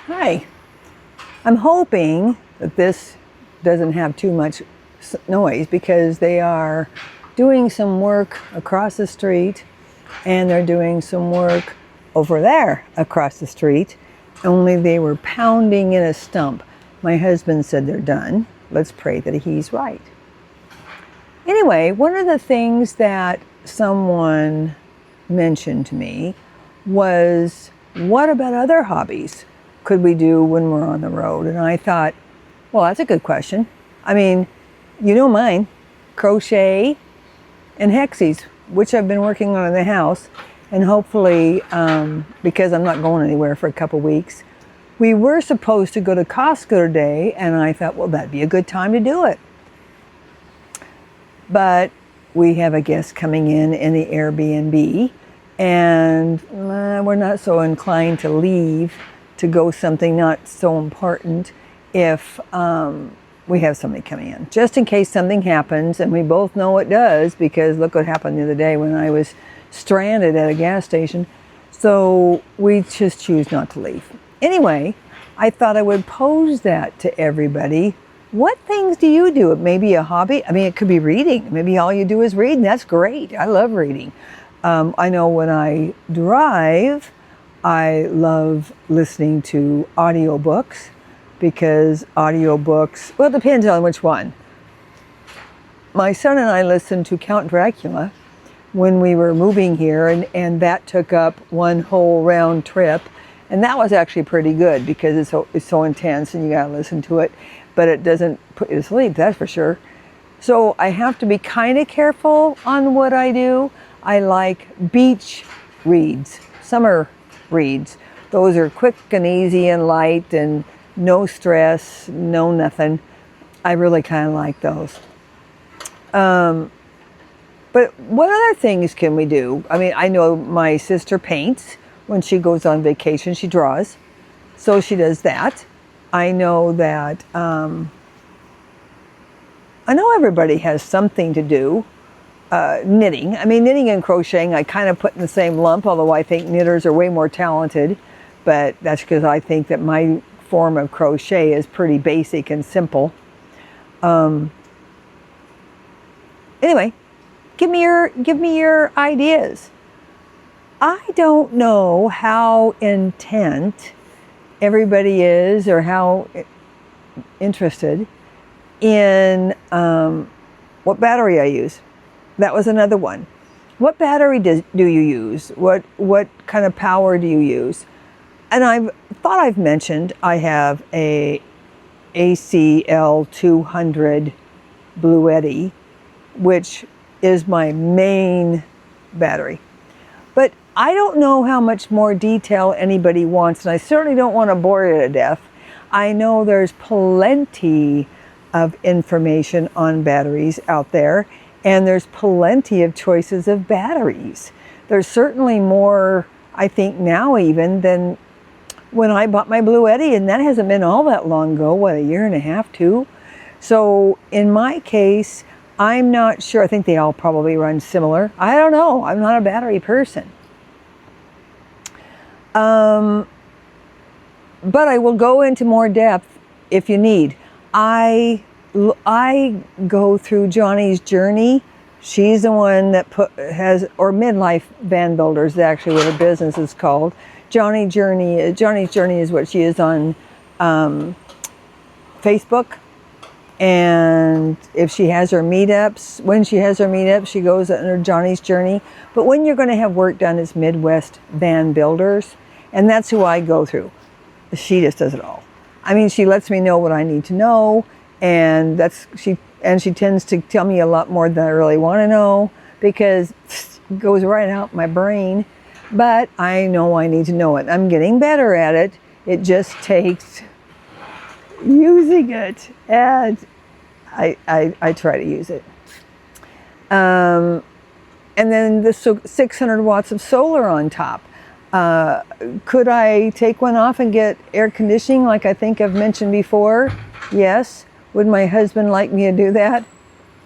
Hi. I'm hoping that this doesn't have too much noise because they are doing some work across the street and they're doing some work over there across the street, only they were pounding in a stump. My husband said they're done. Let's pray that he's right. Anyway, one of the things that someone mentioned to me was, what about other hobbies could we do when we're on the road? And I thought, well, that's a good question. I mean, you know mine, crochet and hexies, which I've been working on in the house. And hopefully, because I'm not going anywhere for a couple weeks, we were supposed to go to Costco today, and I thought, well, that'd be a good time to do it. But we have a guest coming in the Airbnb, and we're not so inclined to leave to go something not so important if we have somebody coming in. Just in case something happens, and we both know it does, because look what happened the other day when I was stranded at a gas station. So we just choose not to leave. Anyway, I thought I would pose that to everybody. What things do you do? It may be a hobby. I mean, it could be reading. Maybe all you do is read, and that's great. I love reading. I know when I drive, I love listening to audiobooks, because audiobooks, well, it depends on which one. My son and I listened to Count Dracula when we were moving here, and that took up one whole round trip. And that was actually pretty good because it's so intense and you gotta listen to it, but it doesn't put you to sleep, that's for sure. So I have to be kind of careful on what I do. I like beach reads, summer reads. Those are quick and easy and light and no stress, no nothing. I really kind of like those. But what other things can we do? I mean, I know my sister paints. When she goes on vacation, she draws. So she does that. I know that, I know everybody has something to do. Knitting. I mean, knitting and crocheting, I kind of put in the same lump, although I think knitters are way more talented. But that's because I think that my form of crochet is pretty basic and simple. Anyway, give me your ideas. I don't know how intent everybody is or how interested in what battery I use. That was another one. What battery do you use? What kind of power do you use? And I thought I've mentioned I have a ACL 200 Bluetti, which is my main battery. But I don't know how much more detail anybody wants, and I certainly don't want to bore you to death. I know there's plenty of information on batteries out there, and there's plenty of choices of batteries. There's certainly more, I think now even, than when I bought my Bluetti, and that hasn't been all that long ago, what, a year and a half, two? So in my case, I'm not sure. I think they all probably run similar. I don't know. I'm not a battery person. But I will go into more depth if you need. I go through Johnny's Journey. She's the one that or Midlife Van Builders is actually what her business is called. Johnny's Journey is what she is on Facebook. And if she has her meetups, when she has her meetups, she goes under Johnny's Journey. But when you're going to have work done, it's Midwest Van Builders. And that's who I go through. She just does it all. I mean, she lets me know what I need to know. And she tends to tell me a lot more than I really want to know, because it goes right out my brain. But I know I need to know it. I'm getting better at it. It just takes using it, and I try to use it. And then the 600 watts of solar on top. Could I take one off and get air conditioning like I think I've mentioned before? Yes. Would my husband like me to do that?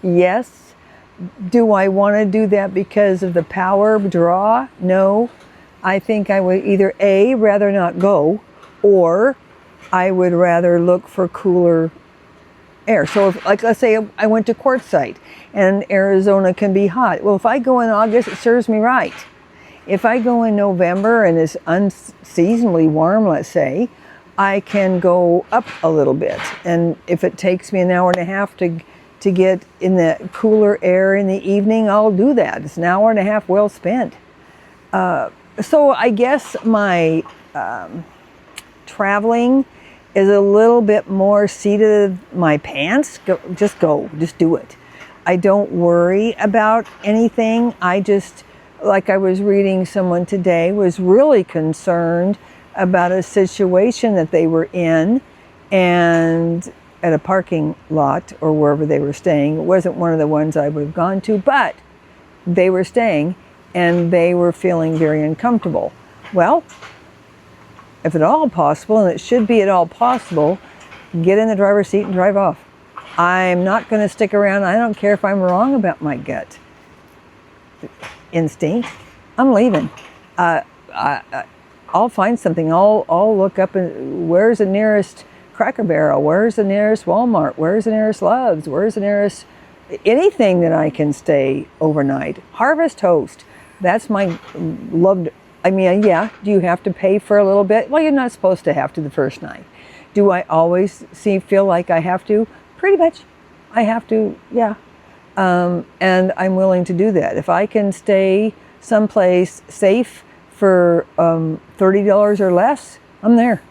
Yes. Do I want to do that because of the power draw? No. I think I would either A, rather not go, or I would rather look for cooler air. So if, like, let's say I went to Quartzsite and Arizona can be hot. Well, if I go in August, it serves me right. If I go in November and it's unseasonably warm, let's say, I can go up a little bit. And if it takes me an hour and a half to get in the cooler air in the evening, I'll do that. It's an hour and a half well spent. So I guess my traveling is a little bit more seat of my pants. Just do it. I don't worry about anything. I just, like I was reading, someone today was really concerned about a situation that they were in, and at a parking lot or wherever they were staying. It wasn't one of the ones I would have gone to, but they were staying and they were feeling very uncomfortable. Well, if at all possible, and it should be at all possible, get in the driver's seat and drive off. I'm not going to stick around. I don't care if I'm wrong about my gut instinct. I'm leaving. I'll find something. I'll look up and where's the nearest Cracker Barrel? Where's the nearest Walmart? Where's the nearest Love's? Where's the nearest anything that I can stay overnight? Harvest Toast. That's my loved. I mean, yeah, do you have to pay for a little bit? Well, you're not supposed to have to the first night. Do I always feel like I have to? Pretty much. I have to, yeah. And I'm willing to do that. If I can stay someplace safe for $30 or less, I'm there.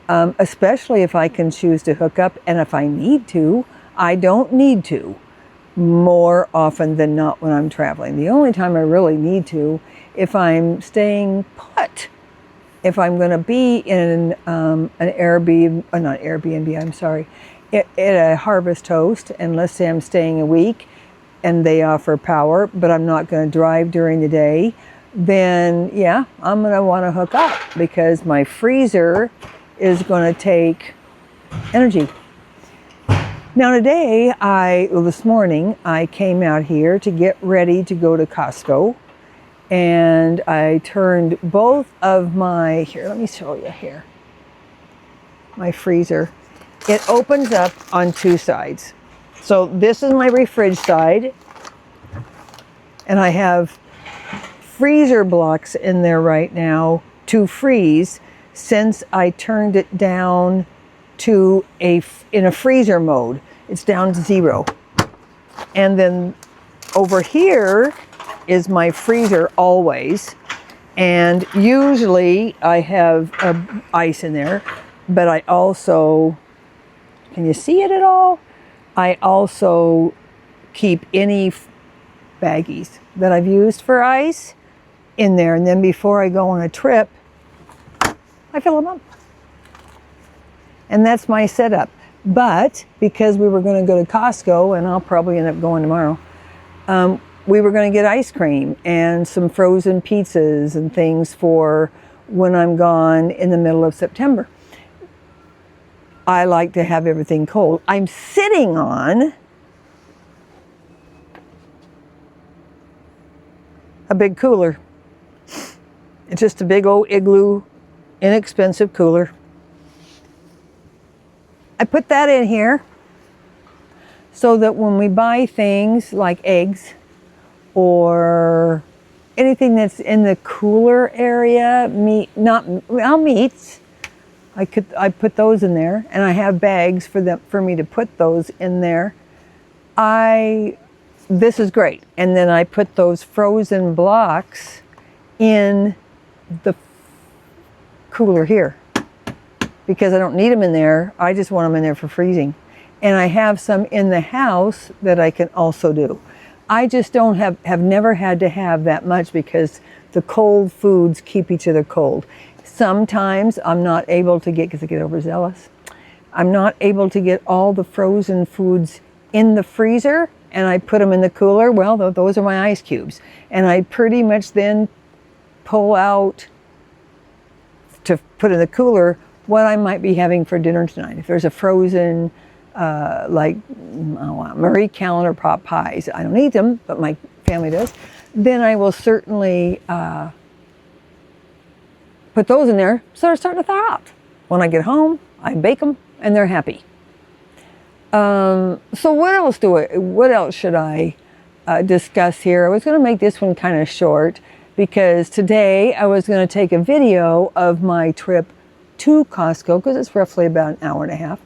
Especially if I can choose to hook up, and if I need to. I don't need to more often than not when I'm traveling. The only time I really need to, if I'm staying put, if I'm going to be in an Airbnb, not Airbnb, I'm sorry, at a Harvest Toast, and let's say I'm staying a week and they offer power, but I'm not going to drive during the day, then yeah, I'm going to want to hook up because my freezer is going to take energy. Now today, this morning, I came out here to get ready to go to Costco, and I turned both of my, here, let me show you here, my freezer. It opens up on two sides. So this is my refrige side, and I have freezer blocks in there right now to freeze since I turned it down to in a freezer mode. It's down to 0. And then over here is my freezer always. And usually I have ice in there, but I also, can you see it at all? I also keep any baggies that I've used for ice in there. And then before I go on a trip, I fill them up. And that's my setup. But because we were going to go to Costco, and I'll probably end up going tomorrow, we were going to get ice cream and some frozen pizzas and things for when I'm gone in the middle of September. I like to have everything cold. I'm sitting on a big cooler. It's just a big old Igloo, inexpensive cooler. I put that in here so that when we buy things like eggs or anything that's in the cooler area, meats, I put those in there, and I have bags for me to put those in there. This is great. And then I put those frozen blocks in the cooler here because I don't need them in there. I just want them in there for freezing. And I have some in the house that I can also do. I just don't have never had to have that much because the cold foods keep each other cold. Sometimes I'm not able to because I get overzealous. I'm not able to get all the frozen foods in the freezer and I put them in the cooler. Well, those are my ice cubes. And I pretty much then pull out to put in the cooler what I might be having for dinner tonight. If there's a frozen, Marie Callender pot pies, I don't eat them, but my family does, then I will certainly put those in there so they're starting to thaw out. When I get home, I bake them and they're happy. So what else should I discuss here? I was going to make this one kind of short because today I was going to take a video of my trip to Costco because it's roughly about an hour and a half.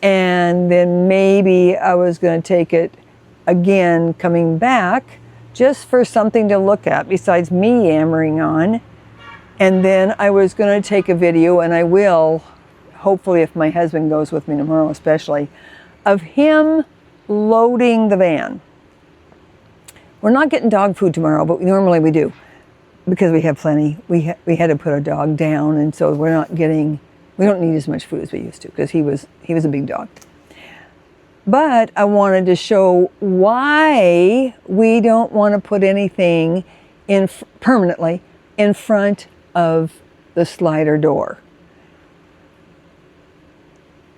And then maybe I was going to take it again coming back just for something to look at besides me yammering on. And then I was going to take a video, and I will, hopefully if my husband goes with me tomorrow especially, of him loading the van. We're not getting dog food tomorrow, but normally we do because we have plenty. We had to put our dog down, and so we don't need as much food as we used to because he was a big dog. But I wanted to show why we don't want to put anything in permanently in front of the slider door.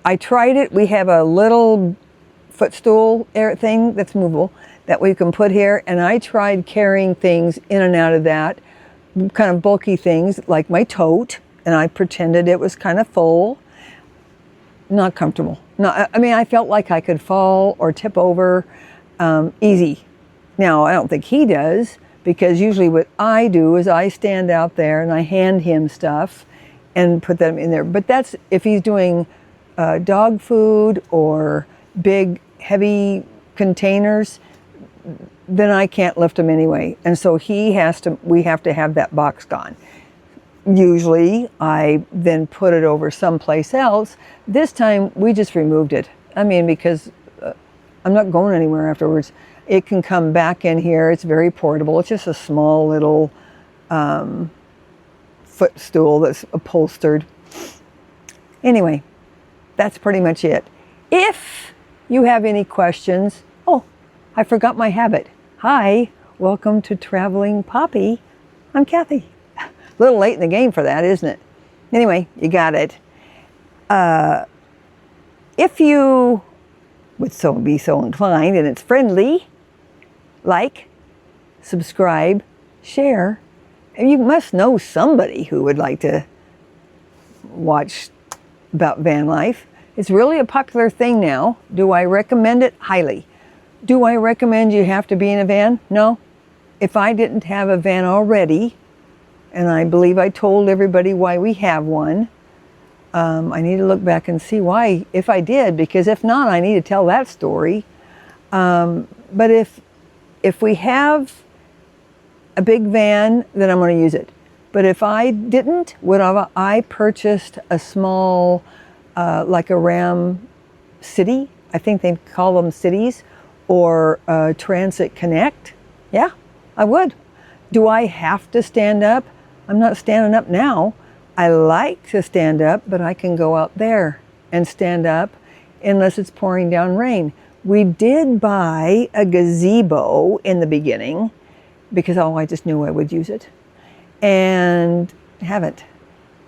I tried it. We have a little footstool thing that's movable that we can put here, and I tried carrying things in and out of that, kind of bulky things like my tote, and I pretended it was kind of full. Not comfortable. No, I mean, I felt like I could fall or tip over easy. Now, I don't think he does, because usually what I do is I stand out there and I hand him stuff and put them in there. But that's if he's doing dog food or big, heavy containers, then I can't lift them anyway. And so we have to have that box gone. Usually I then put it over someplace else. This time we just removed it. I mean, because I'm not going anywhere afterwards. It can come back in here. It's very portable. It's just a small little footstool that's upholstered. Anyway, that's pretty much it. If you have any questions, oh, I forgot my habit. Hi, welcome to Traveling Poppy. I'm Kathy. A little late in the game for that, isn't it? Anyway, you got it. If you would be so inclined and it's friendly, like, subscribe, share. And you must know somebody who would like to watch about van life. It's really a popular thing now. Do I recommend it? Highly. Do I recommend you have to be in a van? No. If I didn't have a van already, and I believe I told everybody why we have one, I need to look back and see why, if I did, because if not, I need to tell that story. But if we have a big van, then I'm going to use it. But if I didn't, would I purchased a small, like a Ram City? I think they call them cities, or Transit Connect. Yeah, I would. Do I have to stand up? I'm not standing up now. I like to stand up, but I can go out there and stand up unless it's pouring down rain. We did buy a gazebo in the beginning because, I just knew I would use it, and haven't.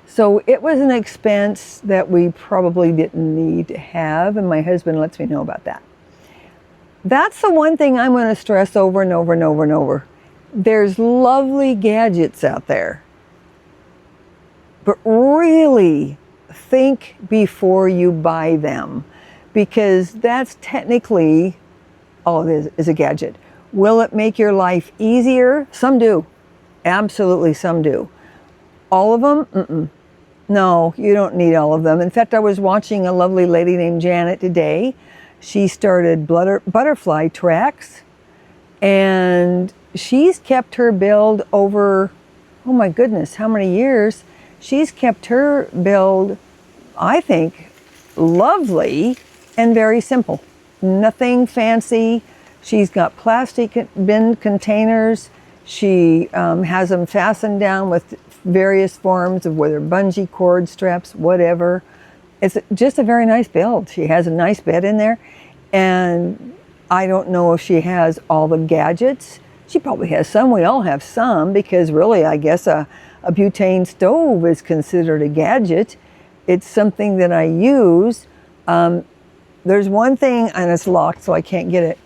So it was an expense that we probably didn't need to have, and my husband lets me know about that. That's the one thing I'm going to stress over and over and over and over. There's lovely gadgets out there, but really think before you buy them, because that's technically all it is a gadget. Will it make your life easier? Some do. Absolutely, some do. All of them? Mm-mm. No, you don't need all of them. In fact, I was watching a lovely lady named Janet today. She started butterfly tracks, and she's kept her build over, oh my goodness, how many years? She's kept her build, I think, lovely and very simple. Nothing fancy. She's got plastic bin containers. She has them fastened down with various forms of whether bungee cord straps, whatever. It's just a very nice build. She has a nice bed in there, and I don't know if she has all the gadgets. She probably has some. We all have some, because really, I guess a butane stove is considered a gadget. It's something that I use. There's one thing, and it's locked, so I can't get it.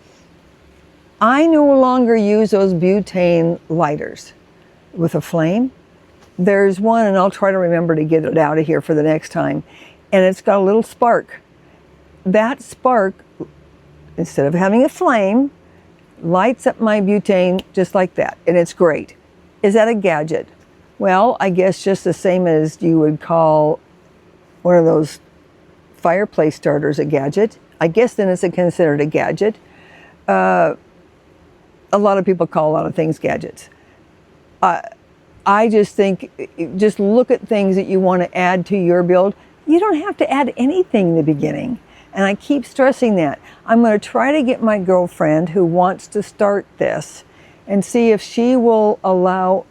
I no longer use those butane lighters with a flame. There's one, and I'll try to remember to get it out of here for the next time. and it's got a little spark. That spark, instead of having a flame, lights up my butane just like that, and it's great. Is that a gadget? Well, I guess just the same as you would call one of those fireplace starters a gadget. I guess then it's considered a gadget. A lot of people call a lot of things gadgets. I just think, just look at things that you want to add to your build. You don't have to add anything in the beginning. And I keep stressing that. I'm going to try to get my girlfriend who wants to start this and see if she will allow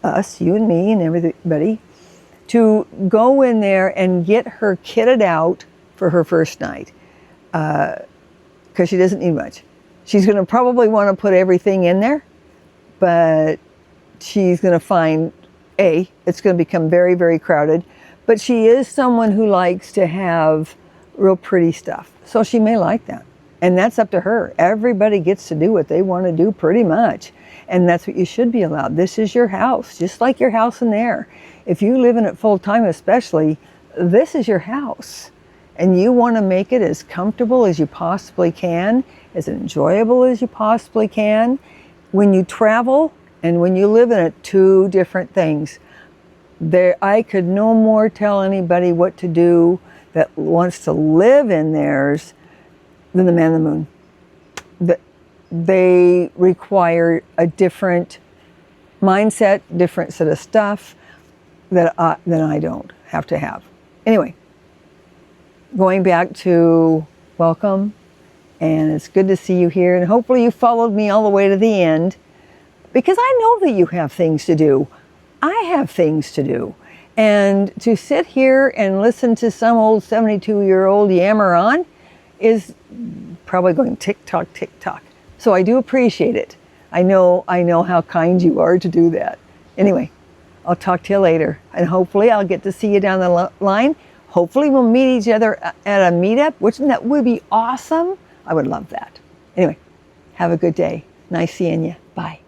us, you and me and everybody, to go in there and get her kitted out for her first night. Because she doesn't need much. She's going to probably want to put everything in there, but she's going to find, it's going to become very, very crowded. But she is someone who likes to have real pretty stuff. So she may like that. And that's up to her. Everybody gets to do what they want to do pretty much. And that's what you should be allowed. This is your house, just like your house in there. If you live in it full time especially, this is your house. And you want to make it as comfortable as you possibly can, as enjoyable as you possibly can. When you travel and when you live in it, two different things. I could no more tell anybody what to do that wants to live in theirs than the man in the moon. They require a different mindset, different set of stuff than I don't have to have. Anyway, going back to welcome, and it's good to see you here, and hopefully you followed me all the way to the end, because I know that you have things to do. I have things to do. And to sit here and listen to some old 72-year-old yammer on is probably going tick-tock, tick-tock. So I do appreciate it. I know how kind you are to do that. Anyway, I'll talk to you later. And hopefully I'll get to see you down the line. Hopefully we'll meet each other at a meetup, which that would be awesome. I would love that. Anyway, have a good day. Nice seeing you. Bye.